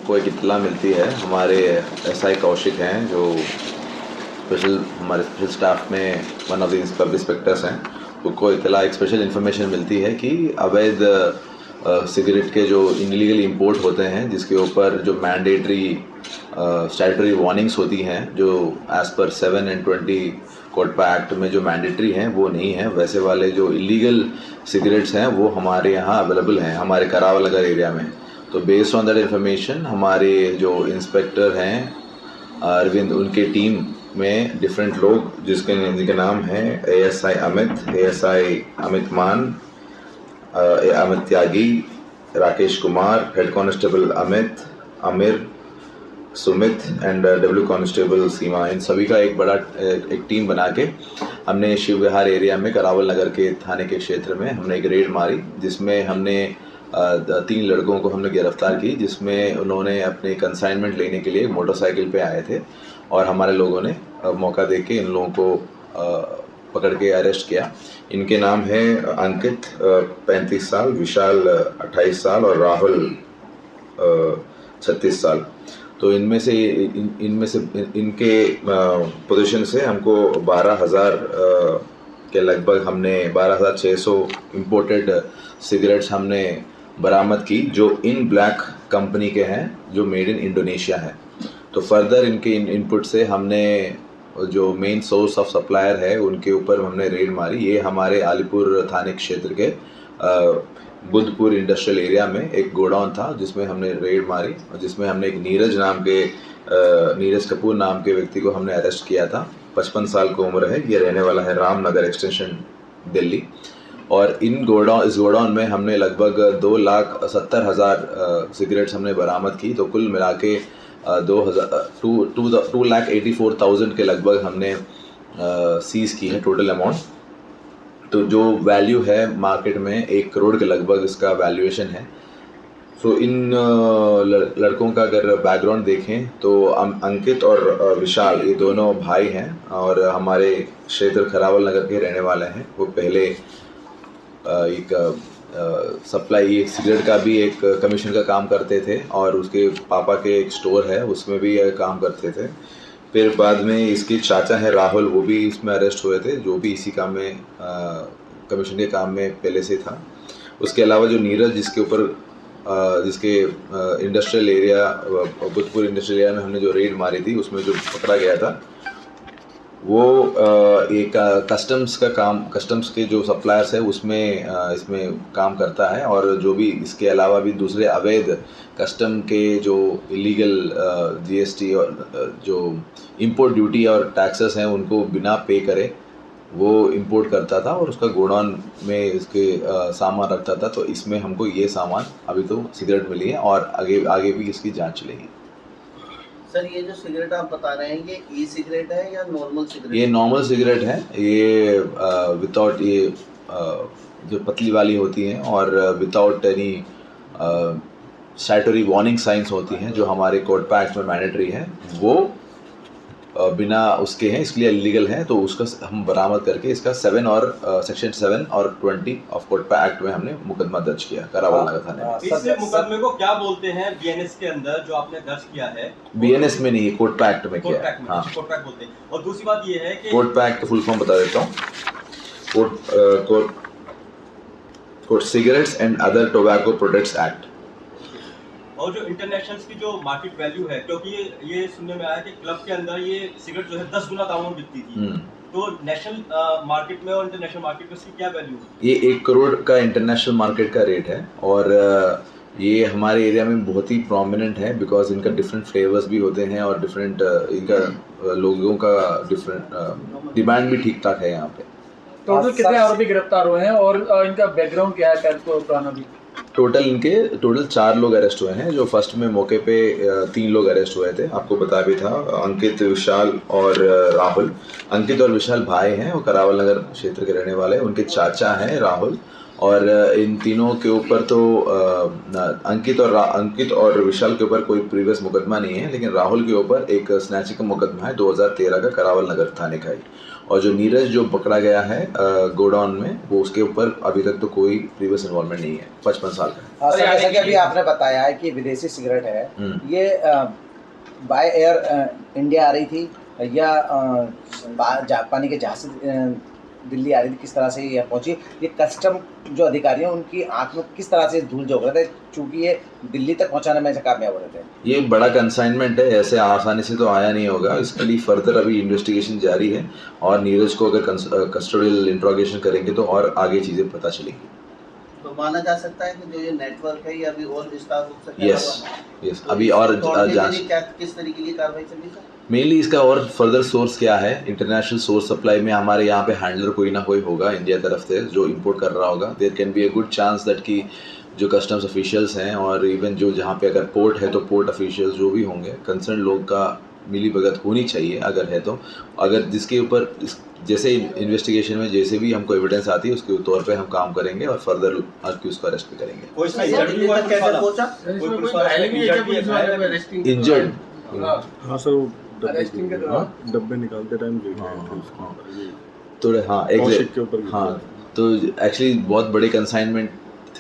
हमको एक इत्तला मिलती है, हमारे एसआई कौशिक हैं जो हमारे स्पेशल स्टाफ में one of the sub inspectors हैं, उनको इत्तला एक स्पेशल इन्फॉर्मेशन मिलती है कि अवैध सिगरेट के जो इनलीगल इंपोर्ट होते हैं, जिसके ऊपर जो मैंडेटरी स्टैट्यूटरी वार्निंग्स होती हैं, जो as per 7 and 20 COTPA act में जो मैंडेटरी हैं वो नहीं है, वैसे वाले जो इलीगल सिगरेट्स हैं वो हमारे यहाँ अवेलेबल हैं हमारे करावल नगर एरिया में। तो बेस्ड ऑन दैट इन्फॉर्मेशन हमारे जो इंस्पेक्टर हैं अरविंद, उनके टीम में डिफरेंट लोग जिनके नाम हैं ASI Amit, ASI Amit Mann, Amit Tyagi, Rakesh Kumar, head constable Amit, Aamir, Sumit and W constable Seema, इन सभी का एक बड़ा एक टीम बना के हमने शिव विहार एरिया में करावल नगर के थाने के क्षेत्र में हमने एक रेड मारी, जिसमें हमने 3 लड़कों को हमने गिरफ्तार की, जिसमें उन्होंने अपने कंसाइनमेंट लेने के लिए मोटरसाइकिल पे आए थे और हमारे लोगों ने मौका देके इन लोगों को पकड़ के अरेस्ट किया। इनके नाम है अंकित 35 साल, विशाल 28 साल और राहुल 36 साल। तो इनमें से इनके पोजीशन से हमको 12,000 के लगभग हमने 12,600 इम्पोर्टेड सिगरेट्स हमने बरामद की, जो इन ब्लैक कंपनी के हैं, जो मेड इन इंडोनेशिया है। तो फर्दर इनके इनपुट से हमने जो मेन सोर्स ऑफ सप्लायर है उनके ऊपर हमने रेड मारी। ये हमारे आलीपुर थाने क्षेत्र के बुद्धपुर इंडस्ट्रियल एरिया में एक गोडाउन था, जिसमें हमने रेड मारी और जिसमें हमने एक नीरज कपूर नाम के व्यक्ति को हमने अरेस्ट किया था। 55 साल की उम्र है, ये रहने वाला है रामनगर एक्सटेंशन दिल्ली। और इस गोडाउन में हमने लगभग 2,70,000 सिगरेट्स हमने बरामद की। तो कुल मिला के 2,84,000 के लगभग हमने सीज़ की है टोटल अमाउंट। तो जो वैल्यू है मार्केट में 1 करोड़ के लगभग इसका वैल्यूएशन है। सो इन लड़कों का अगर बैकग्राउंड देखें तो अंकित और विशाल ये दोनों भाई हैं और हमारे क्षेत्र खरावल नगर के रहने वाले हैं। वो पहले एक सप्लाई सिगरेट का भी एक कमीशन का काम करते थे और उसके पापा के एक स्टोर है उसमें भी काम करते थे। फिर बाद में इसके चाचा हैं राहुल, वो भी इसमें अरेस्ट हुए थे, जो भी इसी काम में कमीशन के काम में पहले से था। उसके अलावा जो नीरज जिसके industrial area Buddhpur industrial area में हमने जो रेड मारी थी उसमें जो पकड़ा गया था, वो एक कस्टम्स के जो सप्लायर्स है उसमें इसमें काम करता है। और जो भी इसके अलावा भी दूसरे अवैध कस्टम के जो इलीगल जीएसटी और जो इंपोर्ट ड्यूटी और टैक्सेस हैं उनको बिना पे करे वो इंपोर्ट करता था और उसका गोडाउन में इसके सामान रखता था। तो इसमें हमको ये सामान अभी तो सिगरेट मिली है और आगे भी इसकी जांच चलेगी। सर, ये जो सिगरेट आप बता रहे हैं ये ई सिगरेट है या नॉर्मल सिगरेट? ये नॉर्मल सिगरेट है। ये विदाउट ये जो पतली वाली होती हैं और without any statutory warning science होती हैं, जो हमारे कोटपा एक्ट में मैंडेटरी है, वो बिना उसके हैं, इसलिए इलीगल है। तो उसका हम बरामद करके इसका सेक्शन 7 और 20 ऑफ कोटपा एक्ट में हमने मुकदमा दर्ज किया करावल नगर थाने में। इस मुकदमे को क्या बोलते हैं बीएनएस के अंदर जो आपने दर्ज किया है? बीएनएस में नहीं, कोटपा एक्ट में किया है। हाँ, कोटपा एक्ट बोलते हैं। और दूसरी बात ये है कि कोटपा एक्ट का फुल फॉर्म बता देता हूँ। Coat cigarettes and other tobacco products act. और जो इंटरनेशनल की जो मार्केट वैल्यू है, क्योंकि ये सुनने में आया कि क्लब के अंदर ये सिगरेट जो है 10 गुना दामों में बिकती थी, तो नेशनल मार्केट में और इंटरनेशनल मार्केट में इसकी क्या वैल्यू है? ये 1 करोड़ का इंटरनेशनल मार्केट का रेट है और ये हमारे एरिया में बहुत ही प्रोमिनेंट है, बिकॉज इनका डिफरेंट फ्लेवर्स भी होते हैं और डिफरेंट इनका लोगों का डिफरेंट डिमांड भी ठीक ठाक है यहाँ पे। टोटल कितने आरोपी गिरफ्तार हुए हैं और इनका बैकग्राउंड क्या है? पुराना भी टोटल 4 लोग अरेस्ट हुए हैं। जो फर्स्ट में मौके पे 3 लोग अरेस्ट हुए थे, आपको बता भी था, अंकित, विशाल और राहुल। अंकित और विशाल भाई हैं, वो करावल नगर क्षेत्र के रहने वाले हैं। उनके चाचा हैं राहुल और इन तीनों के ऊपर तो अंकित और विशाल के ऊपर कोई प्रीवियस मुकदमा नहीं है, लेकिन राहुल के ऊपर एक स्नैचिंग का मुकदमा है 2013 का करावल नगर थाने का ही। और जो नीरज जो पकड़ा गया है गोडाउन में, वो उसके ऊपर अभी तक तो कोई प्रीवियस इन्वॉल्वमेंट नहीं है, 55 साल का। सर, जैसा कि अभी आपने बताया है कि विदेशी सिगरेट है, ये बाय एयर इंडिया आ रही थी या जापानी के जहाज से दिल्ली आ रही थी, किस तरह से ये पहुंची? ये कस्टम जो अधिकारी हैं उनकी आंख में किस तरह से धूल झोंक रहे थे, चूंकि ये दिल्ली तक पहुंचाने में कामयाब हो रहे थे? ये बड़ा कंसाइनमेंट है, ऐसे आसानी से तो आया नहीं होगा। इसके लिए फर्दर अभी इन्वेस्टिगेशन जारी है और नीरज को अगर कस्टोडियल इंट्रोगेशन करेंगे तो और आगे चीज़ें पता चलेंगी। तो माना जा सकता है कि जो ये नेटवर्क है ये अभी और विस्तार रूप से यस अभी और जांच किस तरीके की कार्रवाई चली सर? मेनली इसका और फर्दर सोर्स क्या है, इंटरनेशनल सोर्स सप्लाई में हमारे यहाँ पे हैंडलर कोई ना कोई होगा इंडिया तरफ से जो इंपोर्ट कर रहा होगा। There can be a good chance that कि जो कस्टम्स ऑफिशियल्स हैं और इवन जो जहाँ पे अगर पोर्ट है तो पोर्ट ऑफिशियल्स जो भी होंगे, कंसर्न लोग का मिली भगत होनी चाहिए अगर है तो। अगर जिसके ऊपर जैसे इन्वेस्टिगेशन में जैसे भी हमको एविडेंस आती है उसके तौर पे हम काम करेंगे और फर्दर उसको अरेस्ट भी करेंगे। कोई इसमें इंजर्ड भी हुआ कैसे पहुंचा? कोई पुलिस वाला इंजर्ड हाँ सर, वो डब्बे निकालते टाइम तो हाँ कौशिक के ऊपर एग्जैक्ट हाँ, तो एक्चुअली बहुत बड़ी कंसाइनमेंट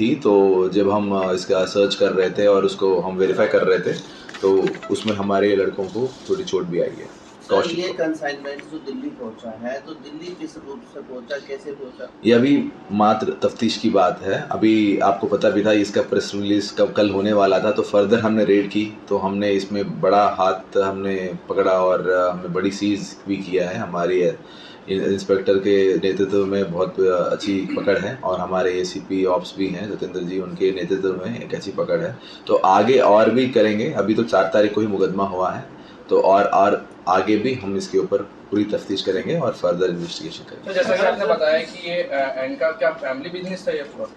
थी, तो जब हम इसका सर्च कर रहे थे और उसको हम वेरीफाई कर रहे थे तो उसमें हमारे लड़कों को थोड़ी चोट भी आई है। सर, ये कंसाइनमेंट जो दिल्ली पहुंचा है तो दिल्ली किस रूप से पहुंचा, कैसे पहुंचा? ये अभी मात्र तफ्तीश की बात है। अभी आपको पता भी था इसका प्रेस रिलीज कल होने वाला था, तो फर्दर हमने रेड की तो हमने इसमें बड़ा हाथ हमने पकड़ा और हमने बड़ी सीज भी किया है। हमारी इंस्पेक्टर के नेतृत्व में बहुत अच्छी पकड़ है और हमारे एसीपी ऑप्स भी हैं सत्येंद्र जी, उनके नेतृत्व में एक अच्छी पकड़ है। तो आगे और भी करेंगे, अभी तो 4 तारीख को ही मुकदमा हुआ है, तो और आगे भी हम इसके ऊपर पूरी तफ्तीश करेंगे और फर्दर इन्वेस्टिगेशन करेंगे। तो जैसा कि आपने बताया कि ये इनका क्या फैमिली बिजनेस था ये पूरा?